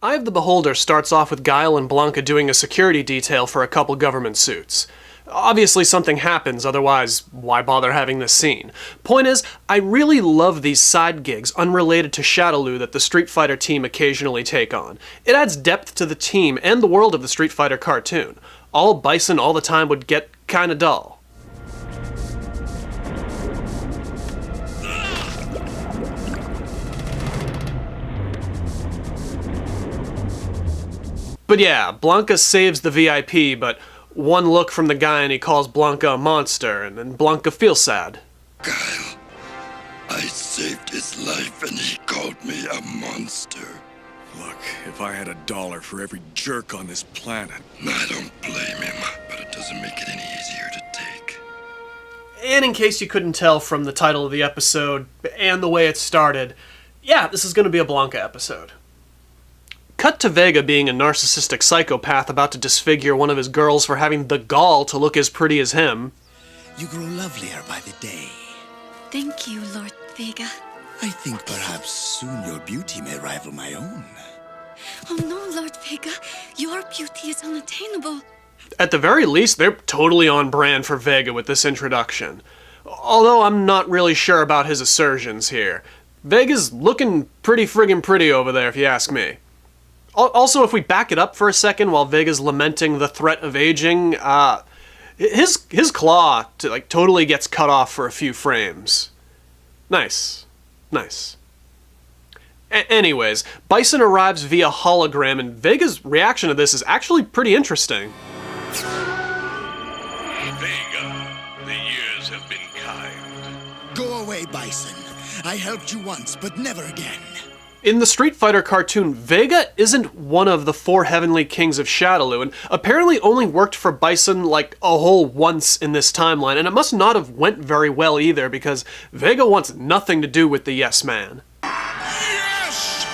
Eye of the Beholder starts off with Guile and Blanka doing a security detail for a couple government suits. Obviously something happens, otherwise why bother having this scene? Point is, I really love these side gigs unrelated to Shadaloo that the Street Fighter team occasionally take on. It adds depth to the team and the world of the Street Fighter cartoon. All Bison all the time would get kinda dull. But yeah, Blanka saves the VIP, but one look from the guy and he calls Blanka a monster, and then Blanka feels sad. Guile, I saved his life and he called me a monster. Look, if I had $1 for every jerk on this planet... I don't blame him, but it doesn't make it any easier to take. And in case you couldn't tell from the title of the episode and the way it started, yeah, this is going to be a Blanka episode. Cut to Vega being a narcissistic psychopath about to disfigure one of his girls for having the gall to look as pretty as him. You grow lovelier by the day. Thank you, Lord Vega. I think perhaps soon your beauty may rival my own. Oh no, Lord Vega. Your beauty is unattainable. At the very least, they're totally on brand for Vega with this introduction. Although I'm not really sure about his assertions here. Vega's looking pretty friggin' pretty over there, if you ask me. Also, if we back it up for a second while Vega's lamenting the threat of aging, his claw totally gets cut off for a few frames. Nice. Nice. Anyways, Bison arrives via hologram, and Vega's reaction to this is actually pretty interesting. Vega, the years have been kind. Go away, Bison. I helped you once, but never again. In the Street Fighter cartoon, Vega isn't one of the 4 Heavenly Kings of Shadaloo, and apparently only worked for Bison like a whole once in this timeline, and it must not have went very well either, because Vega wants nothing to do with the Yes Man. Yes!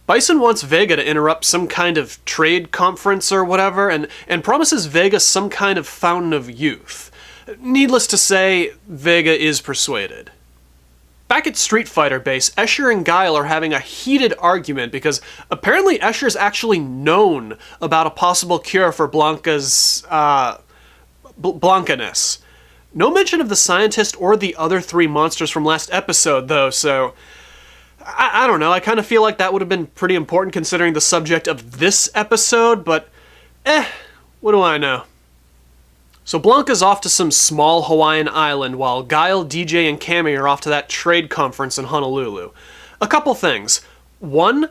Bison wants Vega to interrupt some kind of trade conference or whatever, and promises Vega some kind of fountain of youth. Needless to say, Vega is persuaded. Back at Street Fighter base, Escher and Guile are having a heated argument because apparently Escher's actually known about a possible cure for Blanka's, Blankaness. No mention of the scientist or the other 3 monsters from last episode, though, so... I don't know, I kind of feel like that would have been pretty important considering the subject of this episode, but what do I know? So Blanka's off to some small Hawaiian island while Guile, DJ, and Cammy are off to that trade conference in Honolulu. A couple things. One,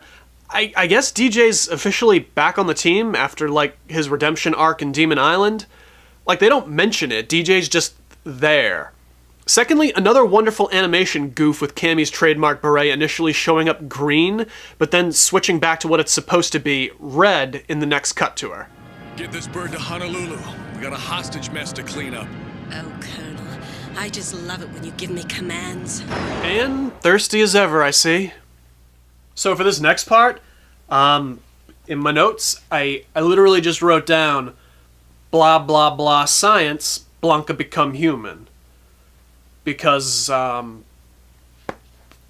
I guess DJ's officially back on the team after, his redemption arc in Demon Island. They don't mention it, DJ's just there. Secondly, another wonderful animation goof with Cammy's trademark beret initially showing up green, but then switching back to what it's supposed to be, red, in the next cut to her. Get this bird to Honolulu. We got a hostage mess to clean up. Oh, Colonel, I just love it when you give me commands. And thirsty as ever, I see. So for this next part, in my notes, I literally just wrote down, blah blah blah science, Blanka become human. Because, blah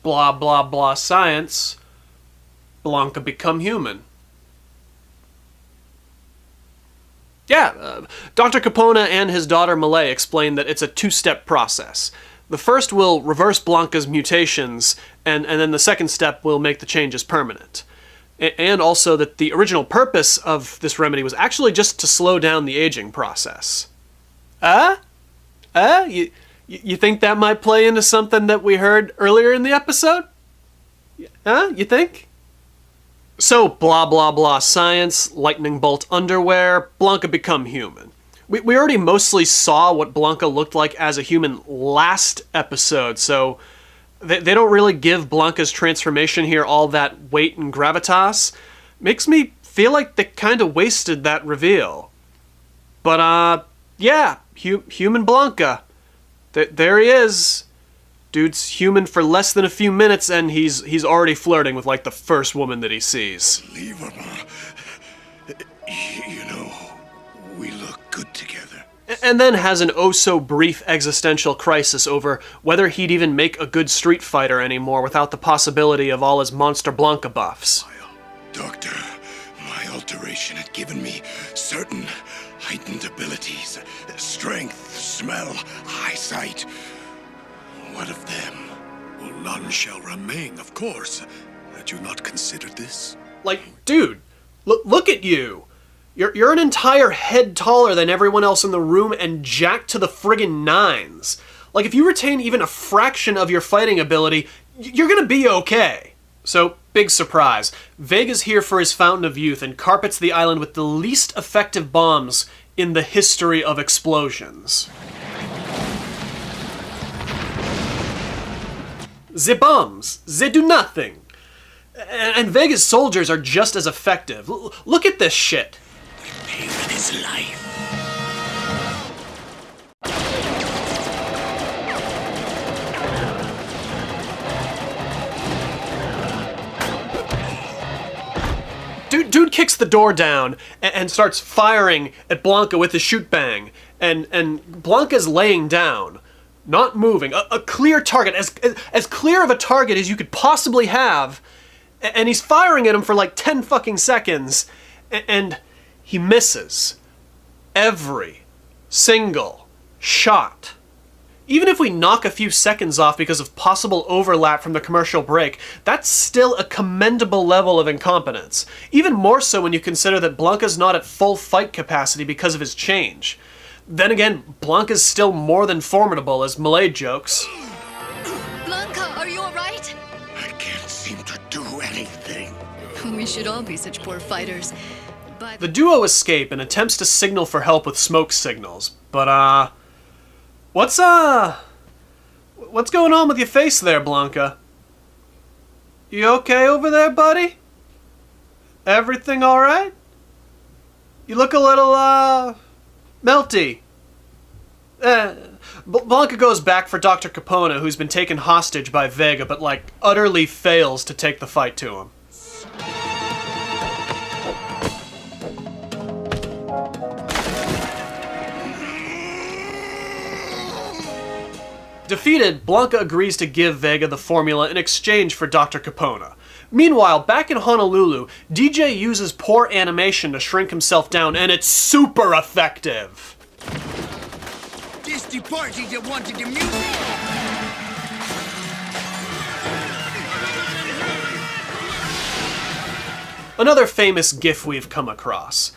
blah blah science, Blanka become human. Yeah, Dr. Capona and his daughter Malay explain that it's a 2-step process. The first will reverse Blanka's mutations, and then the second step will make the changes permanent. And also that the original purpose of this remedy was actually just to slow down the aging process. You think that might play into something that we heard earlier in the episode? You think? So, blah blah blah science, lightning bolt underwear, Blanka become human. We already mostly saw what Blanka looked like as a human last episode, so they don't really give Blanka's transformation here all that weight and gravitas. Makes me feel like they kind of wasted that reveal. But, yeah, human Blanka. There he is. Dude's human for less than a few minutes, and he's already flirting with, the first woman that he sees. Unbelievable. You know, we look good together. And then has an oh-so-brief existential crisis over whether he'd even make a good Street Fighter anymore without the possibility of all his Monster Blanka buffs. Doctor, my alteration had given me certain heightened abilities. Strength, smell, eyesight. What of them? Well, none shall remain, of course. Had you not considered this? Like, dude, look at you. You're an entire head taller than everyone else in the room and jacked to the friggin' nines. Like, if you retain even a fraction of your fighting ability, you're gonna be okay. So, big surprise. Vega's here for his Fountain of Youth and carpets the island with the least effective bombs in the history of explosions. The bombs, they do nothing. And Vega's soldiers are just as effective. Look at this shit. Pay with his life. Dude kicks the door down and starts firing at Blanka with his shoot bang. And Blanka's laying down, not moving. A clear target, as clear of a target as you could possibly have. And he's firing at him for like 10 fucking seconds. And he misses every single shot. Even if we knock a few seconds off because of possible overlap from the commercial break, that's still a commendable level of incompetence. Even more so when you consider that Blanka's not at full fight capacity because of his change. Then again, Blanka's still more than formidable, as Malay jokes. Blanka, are you alright? I can't seem to do anything. We should all be such poor fighters. But The duo escape and attempts to signal for help with smoke signals, but what's going on with your face there, Blanka? You okay over there, buddy? Everything alright? You look a little, melty. Blanka goes back for Dr. Capona, who's been taken hostage by Vega, but, like, utterly fails to take the fight to him. Defeated, Blanka agrees to give Vega the formula in exchange for Dr. Capona. Meanwhile, back in Honolulu, DJ uses poor animation to shrink himself down, and it's super effective. This the party that wanted the music. Another famous gif we've come across.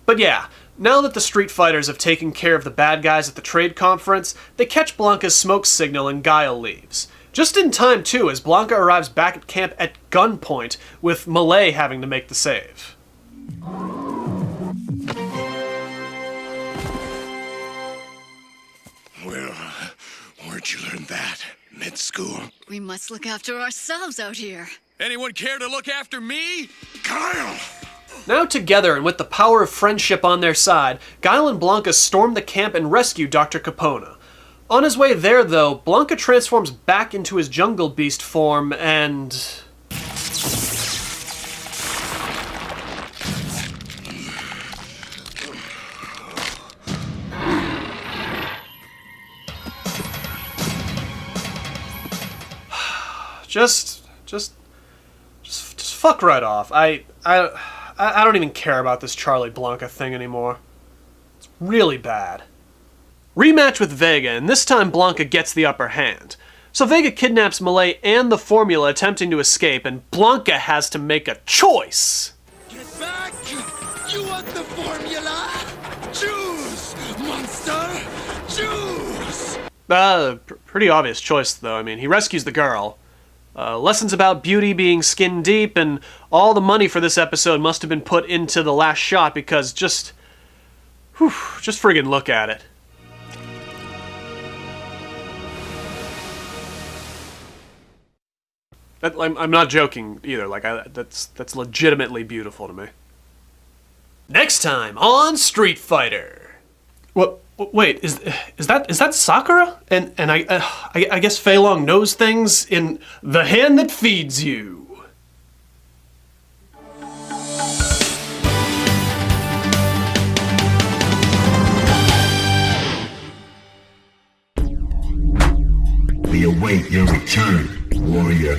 But yeah, now that the Street Fighters have taken care of the bad guys at the trade conference, they catch Blanka's smoke signal and Guile leaves. Just in time too, as Blanka arrives back at camp at gunpoint, with Malay having to make the save. Well, where'd you learn that? Mid-school? we must look after ourselves out here. Anyone care to look after me? Kyle! Now together and with the power of friendship on their side, Guile and Blanka storm the camp and rescue Dr. Capona. On his way there, though, Blanka transforms back into his jungle beast form and... Just fuck right off. I don't even care about this Charlie Blanka thing anymore. It's really bad. Rematch with Vega, and this time Blanka gets the upper hand. So Vega kidnaps Malay and the formula, attempting to escape, and Blanka has to make a choice. Get back! You want the formula? Choose, monster! Choose! Pretty obvious choice, though. I mean, he rescues the girl. Lessons about beauty being skin deep, and all the money for this episode must have been put into the last shot because just friggin' look at it. I'm not joking either. Like, that's legitimately beautiful to me. Next time on Street Fighter. What? Wait, is that Sakura? And I guess Fei Long knows things in The Hand That Feeds You. We await your return, warrior.